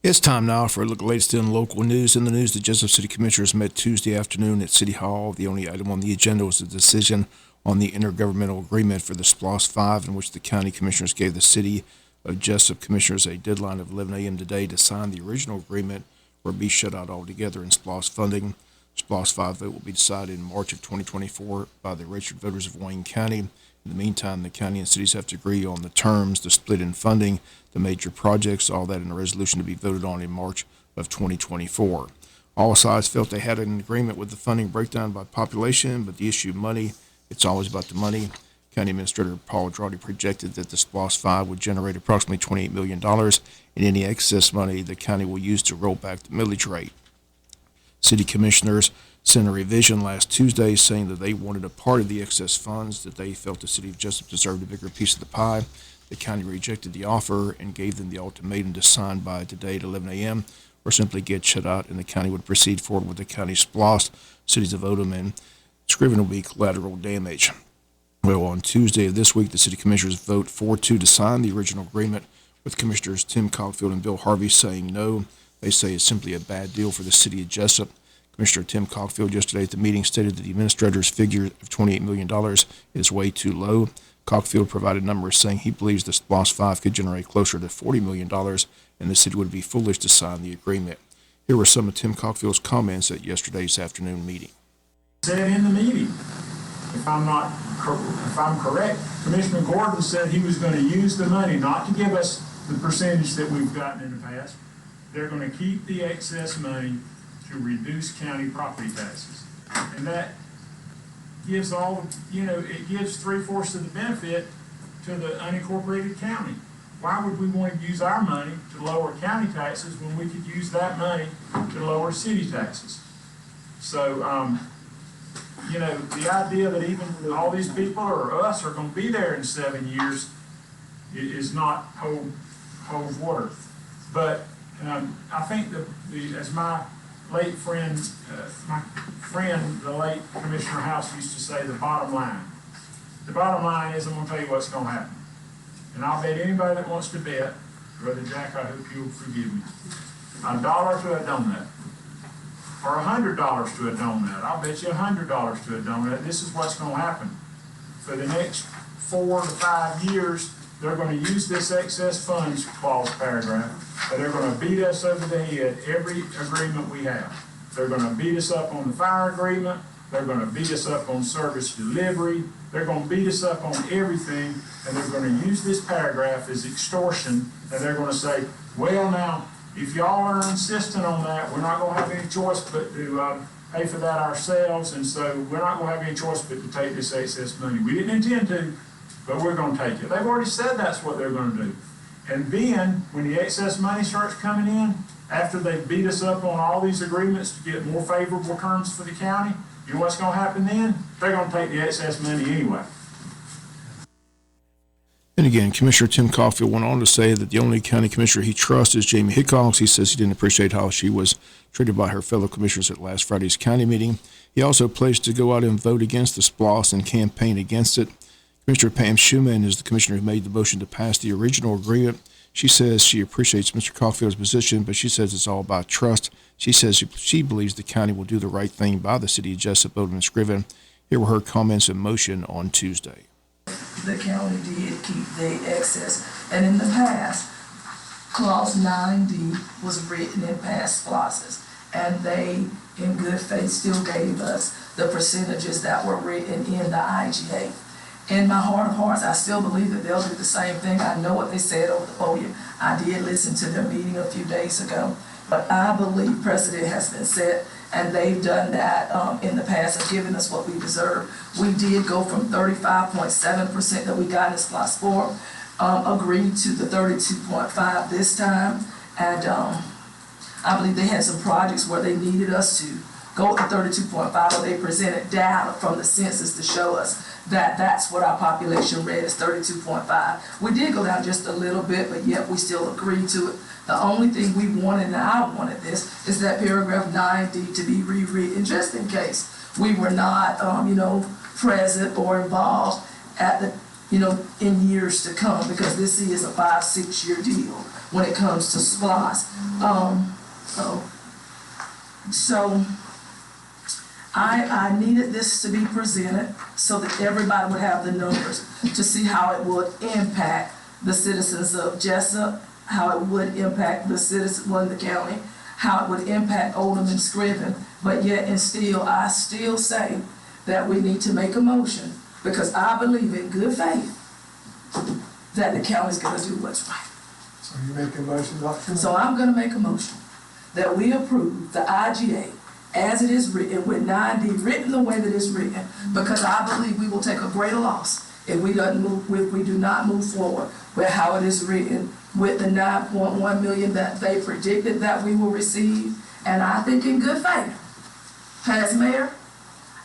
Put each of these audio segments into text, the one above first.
It's time now for a look at the latest in local news. In the news, the Jesup City Commissioners met Tuesday afternoon at City Hall. The only item on the agenda was a decision on the intergovernmental agreement for the SPLOST 5, in which the county commissioners gave the City of Jesup Commissioners a deadline of 11 a.m. today to sign the original agreement or be shut out altogether in SPLOST funding. SPLOST 5 vote will be decided in March of 2024 by the registered voters of Wayne County. In the meantime, the county and cities have to agree on the terms, the split in funding, the major projects, all that in a resolution to be voted on in March of 2024. All sides felt they had an agreement with the funding breakdown by population, but the issue of money, it's always about the money. County Administrator Paul Drawdy projected that the SPLOST 5 would generate approximately $28 million, and any excess money the county will use to roll back the millage rate. City commissioners sent a revision last Tuesday saying that they wanted a part of the excess funds, that they felt the City of Jesup deserved a bigger piece of the pie. The county rejected the offer and gave them the ultimatum to sign by today at 11 a.m. or simply get shut out, and the county would proceed forward with the county SPLOST. Cities of Odom and Scriven will be collateral damage. Well, on Tuesday of this week, the City Commissioners vote 4-2 to sign the original agreement, with Commissioners Tim Cogfield and Bill Harvey saying no. They say it's simply a bad deal for the City of Jesup. Commissioner Tim Cogfield yesterday at the meeting stated that the administrator's figure of $28 million is way too low. Cogfield provided numbers saying he believes the SPLOST 5 could generate closer to $40 million, and the city would be foolish to sign the agreement. Here were some of Tim Cogfield's comments at yesterday's afternoon meeting. Said in the meeting, if I'm correct, Commissioner Gordon said he was going to use the money not to give us the percentage that we've gotten in the past. They're going to keep the excess money to reduce county property taxes. And that gives it gives 3/4 of the benefit to the unincorporated county. Why would we want to use our money to lower county taxes when we could use that money to lower city taxes? So, the idea that even all these people or us are going to be there in 7 years is not hold water. But I think as my late friend, the late Commissioner House used to say, the bottom line. The bottom line is, I'm going to tell you what's going to happen. And I'll bet anybody that wants to bet, Brother Jack, I hope you'll forgive me, $1 to a donut, or $100 to a donut. I'll bet you $100 to a donut. This is what's going to happen. For the next 4 to 5 years, they're going to use this excess funds clause paragraph, but they're going to beat us over the head every agreement we have. They're going to beat us up on the fire agreement. They're going to beat us up on service delivery. They're going to beat us up on everything, and they're going to use this paragraph as extortion, and they're going to say, well, now, if y'all are insistent on that, we're not going to have any choice but to pay for that ourselves, and so we're not going to have any choice but to take this excess money. We didn't intend to, but we're going to take it. They've already said that's what they're going to do. And then, when the excess money starts coming in, after they beat us up on all these agreements to get more favorable terms for the county, you know what's going to happen then? They're going to take the excess money anyway. And again, Commissioner Tim Cogfield went on to say that the only county commissioner he trusts is Jamie Hickox. He says he didn't appreciate how she was treated by her fellow commissioners at last Friday's county meeting. He also pledged to go out and vote against the SPLOST and campaign against it. Commissioner Pam Schumann is the commissioner who made the motion to pass the original agreement. She says she appreciates Mr. Cogfield's position, but she says it's all about trust. She says she believes the county will do the right thing by the City of Jesup, Odom, and Scriven. Here were her comments in motion on Tuesday. The county did keep the excess, and in the past, Clause 9D was written in past clauses, and they, in good faith, still gave us the percentages that were written in the IGA. In my heart of hearts, I still believe that they'll do the same thing. I know what they said over the podium. I did listen to their meeting a few days ago, but I believe precedent has been set, and they've done that in the past and given us what we deserve. We did go from 35.7% that we got in SPLOST 4, agreed to the 32.5 this time, and I believe they had some projects where they needed us to go with the 32.5, but they presented data from the census to show us that that's what our population read as 32.5. We did go down just a little bit, but yet we still agreed to it. The only thing we wanted, and I wanted this, is that paragraph 9D to be rewritten, just in case we were not, present or involved at the in years to come, because this is a 5-6 year deal when it comes to SPOS. So I needed this to be presented so that everybody would have the numbers to see how it would impact the citizens of Jesup, how it would impact the citizens of the county, how it would impact Oldham and Scriven, but yet and still, I still say that we need to make a motion, because I believe in good faith that the county's gonna do what's right. So you make a motion, Dr. So I'm gonna make a motion that we approve the IGA as it is written, with 9D written the way that it's written, because I believe we will take a greater loss if we do not move forward with how it is written, with the 9.1 million that they predicted that we will receive. And I think in good faith, past mayor,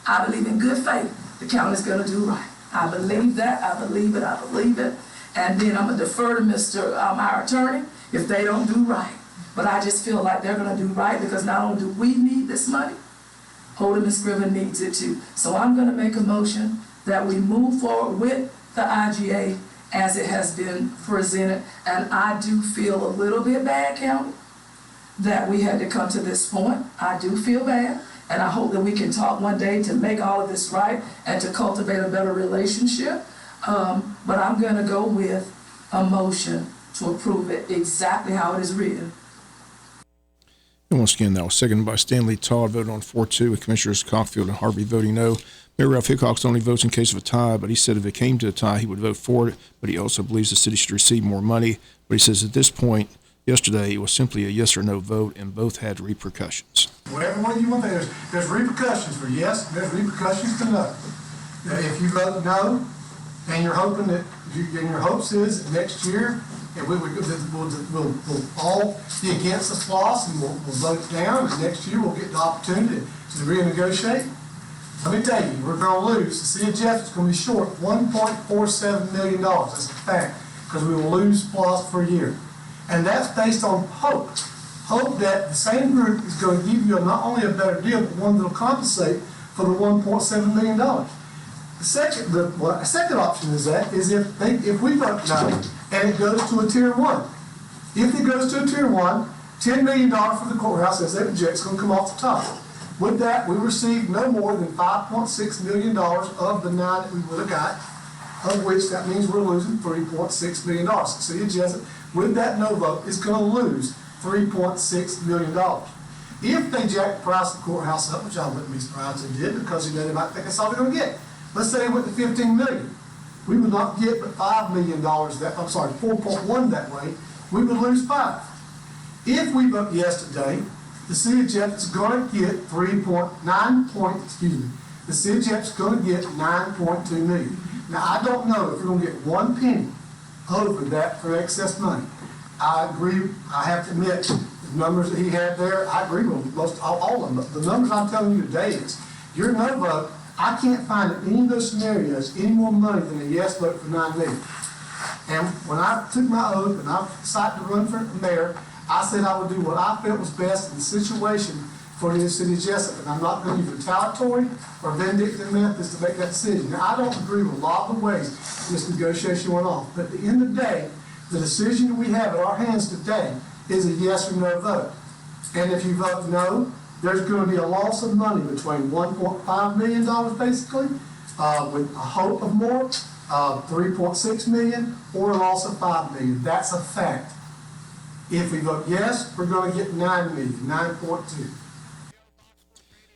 I believe in good faith, the county's gonna do right. I believe that, I believe it. And then I'm gonna defer to Mr. Our attorney if they don't do right. But I just feel like they're gonna do right, because not only do we need this money, Oldham and Scriven needs it too. So I'm gonna make a motion that we move forward with the IGA as it has been presented. And I do feel a little bit bad, county, that we had to come to this point. I do feel bad, and I hope that we can talk one day to make all of this right and to cultivate a better relationship. But I'm gonna go with a motion to approve it exactly how it is written. And once again, that was seconded by Stanley Todd, voted on 4-2, with Commissioners Cockfield and Harvey voting no. Mayor Ralph Hickox only votes in case of a tie, but he said if it came to a tie, he would vote for it. But he also believes the city should receive more money. But he says at this point, yesterday, it was simply a yes or no vote, and both had repercussions. Whatever one you want, there's repercussions for yes, and there's repercussions to no. Now, if you vote no, and you're hoping that, and your hopes is that next year, and we'll all be against the SPOS, and we'll vote it down, and next year we'll get the opportunity to renegotiate. Let me tell you, we're going to lose. The city of Jesup is going to be short $1.47 million. That's a fact, because we will lose SPOS for a year. And that's based on hope. Hope that the same group is going to give you not only a better deal, but one that will compensate for the $1.7 million. The second option is if we vote no and it goes to a tier 1. If it goes to a tier 1, $10 million for the courthouse, as they project, is going to come off the top. With that, we received no more than $5.6 million of the 9 that we would have got, of which that means we're losing $3.6 million. The city of Jesup, with that no vote, is going to lose $3.6 million. If they jack the price of the courthouse up, which I wouldn't be surprised if they did, because they might think that's all they're going to get. Let's say they went to $15 million. We would not get but $5 million 4.1 that way. We would lose 5. If we vote yes today, the city of Jesup is going to get the city of Jesup is going to get $9.2 million. Now, I don't know if we're going to get 1 penny over that for excess money. I agree. I have to admit, the numbers that he had there, I agree with most all of them. The numbers I'm telling you today is your no vote. I can't find in any of those scenarios any more money than a yes vote for $9 million. And when I took my oath and I decided to run for mayor, I said I would do what I felt was best in the situation for the city of Jesup. And I'm not going to use retaliatory or vindictive methods to make that decision. Now, I don't agree with a lot of the ways this negotiation went off. But at the end of the day, the decision that we have in our hands today is a yes or no vote. And if you vote no, there's going to be a loss of money between $1.5 million basically, with a hope of more, $3.6 million, or a loss of $5 million. That's a fact. If we vote yes, we're going to get $9 million, 9.2.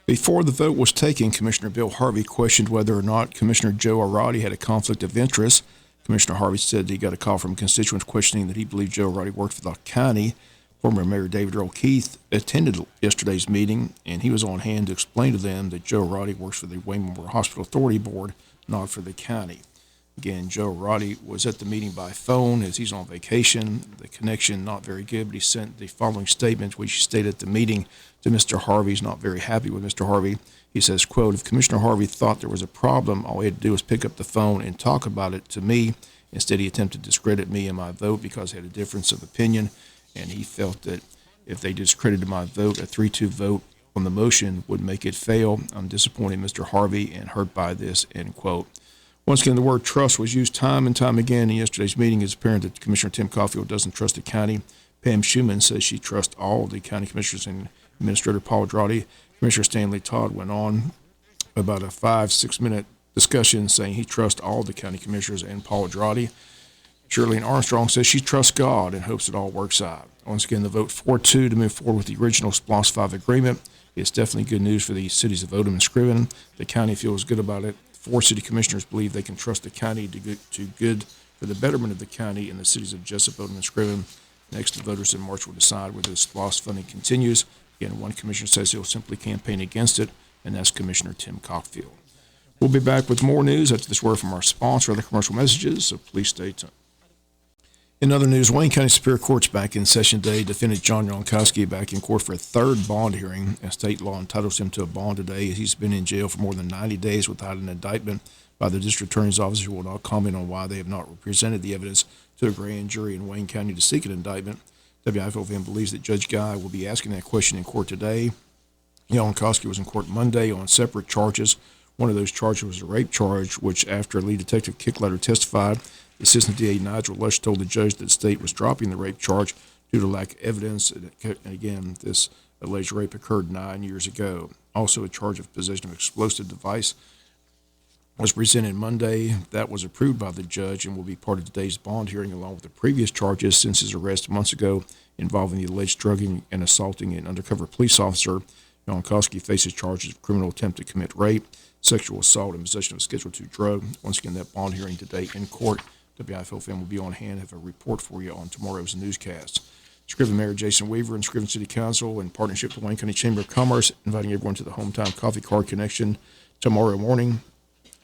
Before the vote was taken, Commissioner Bill Harvey questioned whether or not Commissioner Joe Arati had a conflict of interest. Commissioner Harvey said he got a call from constituents questioning that he believed Joe Arati worked for the county. Former Mayor David Earl Keith attended yesterday's meeting, and he was on hand to explain to them that Joe Arati works for the Wayne Memorial Hospital Authority Board, not for the county. Again, Joe Arati was at the meeting by phone as he's on vacation. The connection not very good, but he sent the following statement, which he stated at the meeting to Mr. Harvey. He's not very happy with Mr. Harvey. He says, quote, if Commissioner Harvey thought there was a problem, all he had to do was pick up the phone and talk about it to me. Instead, he attempted to discredit me and my vote because he had a difference of opinion. And he felt that if they discredited my vote, a 3-2 vote on the motion would make it fail. I'm disappointed, Mr. Harvey, and hurt by this, end quote. Once again, the word trust was used time and time again in yesterday's meeting. It's apparent that Commissioner Tim Caulfield doesn't trust the county. Pam Schuman says she trusts all the county commissioners and Administrator Paul Drawdy. Commissioner Stanley Todd went on about a 5-6 minute discussion saying he trusts all the county commissioners and Paul Drawdy. Shirley Armstrong says she trusts God and hopes it all works out. Once again, the vote 4-2 to move forward with the original SPLOST 5 agreement. It's definitely good news for the cities of Odom and Scriven. The county feels good about it. 4 city commissioners believe they can trust the county to good for the betterment of the county and the cities of Jesup, Odom, and Scriven. Next, the voters in March will decide whether the SPLOST funding continues. Again, one commissioner says he'll simply campaign against it, and that's Commissioner Tim Caulfield. We'll be back with more news after this word from our sponsor, other commercial messages, so please stay tuned. In other news, Wayne County Superior Court's back in session today. Defendant John Yonkowski back in court for a third bond hearing, and state law entitles him to a bond today. He's been in jail for more than 90 days without an indictment by the district attorney's office, who will not comment on why they have not presented the evidence to a grand jury in Wayne County to seek an indictment. WIFO believes that Judge Guy will be asking that question in court today. Yonkowski was in court Monday on separate charges. One of those charges was a rape charge, which, after lead detective Kickletter testified, Assistant DA Nigel Lush told the judge that the state was dropping the rape charge due to lack of evidence. And again, this alleged rape occurred 9 years ago. Also, a charge of possession of explosive device was presented Monday. That was approved by the judge and will be part of today's bond hearing, along with the previous charges since his arrest months ago involving the alleged drugging and assaulting an undercover police officer. Yonkowski faces charges of criminal attempt to commit rape, sexual assault, and possession of a Schedule II drug. Once again, that bond hearing today in court. WIFO will be on hand, have a report for you on tomorrow's newscast. Scriven Mayor Jason Weaver and Scriven City Council, in partnership with Wayne County Chamber of Commerce, inviting everyone to the Hometown Coffee Card Connection tomorrow morning,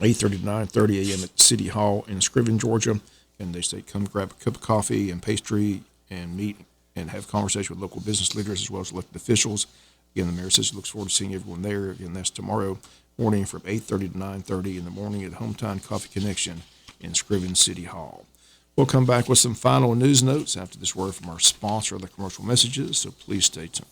8:30 to 9:30 a.m. at City Hall in Scriven, Georgia. And they say come grab a cup of coffee and pastry and meet and have conversation with local business leaders as well as elected officials. Again, the mayor says he looks forward to seeing everyone there. Again, that's tomorrow morning from 8:30 to 9:30 in the morning at Hometown Coffee Connection in Scriven City Hall. We'll come back with some final news notes after this word from our sponsor, the commercial messages, so please stay tuned.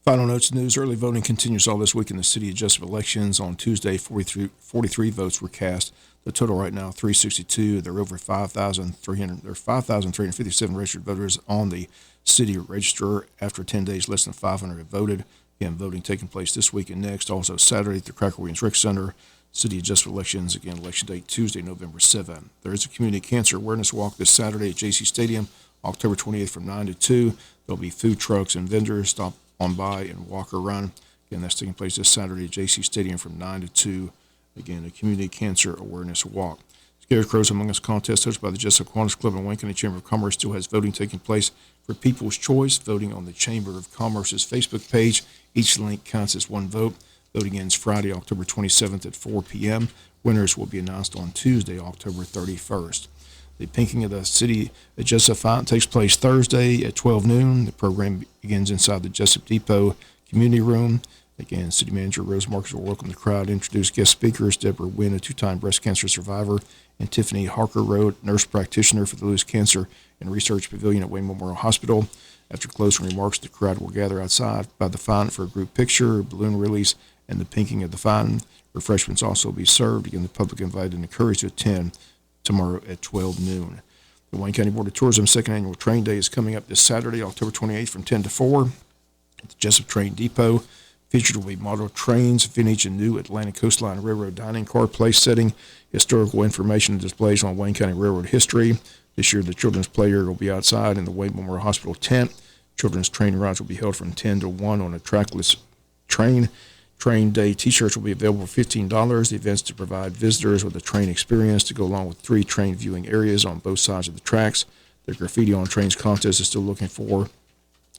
Final notes news. Early voting continues all this week in the city of Jesup elections. On Tuesday, 43 votes were cast. The total right now, 362. There are over 5,357 registered voters on the city register. After 10 days, less than 500 have voted. Again, voting taking place this week and next. Also Saturday at the Cracker Williams Rec Center. City of Jesup elections, again, election date Tuesday, November 7. There is a community cancer awareness walk this Saturday at JC Stadium, October 28th from 9 to 2. There'll be food trucks and vendors. Stop on by and walk or run. Again, that's taking place this Saturday at JC Stadium from 9 to 2. Again, a community cancer awareness walk. Scarecrows Among Us contest hosted by the Jesup Kiwanis Club and Wayne County Chamber of Commerce still has voting taking place for People's Choice, voting on the Chamber of Commerce's Facebook page. Each link counts as one vote. Voting ends Friday, October 27th at 4 p.m. Winners will be announced on Tuesday, October 31st. The pinking of the city at Jesup Fountain takes place Thursday at 12 noon. The program begins inside the Jesup Depot Community Room. Again, City Manager Rose Marcus will welcome the crowd, introduce guest speakers, Deborah Wynn, a 2-time breast cancer survivor, and Tiffany Harker Road, nurse practitioner for the Lewis Cancer and Research Pavilion at Wayne Memorial Hospital. After closing remarks, the crowd will gather outside by the fountain for a group picture, balloon release, and the pinking of the fountain. Refreshments also will be served. Again, the public invited and encouraged to attend tomorrow at 12 noon. The Wayne County Board of Tourism second annual train day is coming up this Saturday, October 28th from 10 to 4 at the Jesup Train Depot. Featured will be model trains, vintage and new Atlantic Coastline Railroad dining car place setting, historical information and displays on Wayne County Railroad history. This year, the children's play area will be outside in the Wayne Memorial Hospital tent. Children's train rides will be held from 10 to 1 on a trackless train. Train day t-shirts will be available for $15. The event's to provide visitors with a train experience to go along with 3 train viewing areas on both sides of the tracks. The Graffiti on Trains contest is still looking for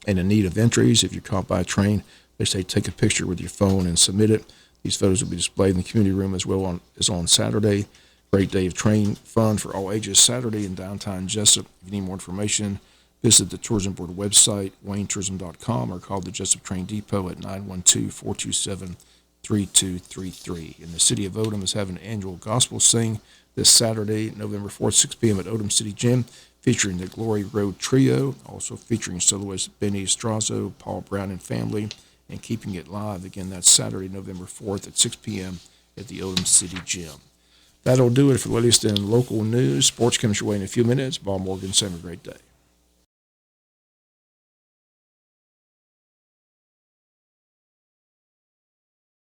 and in need of entries. If you're caught by a train, they say take a picture with your phone and submit it. These photos will be displayed in the community room as well as on Saturday. Great day of train fun for all ages Saturday in downtown Jesup. If you need more information, visit the Tourism Board website, waynetourism.com, or call the Jesup Train Depot at 912-427-3233. And the City of Odom is having an annual gospel sing this Saturday, November 4th, 6 p.m. at Odom City Gym, featuring the Glory Road Trio, also featuring soloists Benny Strazo, Paul Brown and family, and Keeping It Live. Again, that's Saturday, November 4th at 6 p.m. at the Odom City Gym. That'll do it for the latest in local news. Sports comes your way in a few minutes. Bob Morgan, have a great day.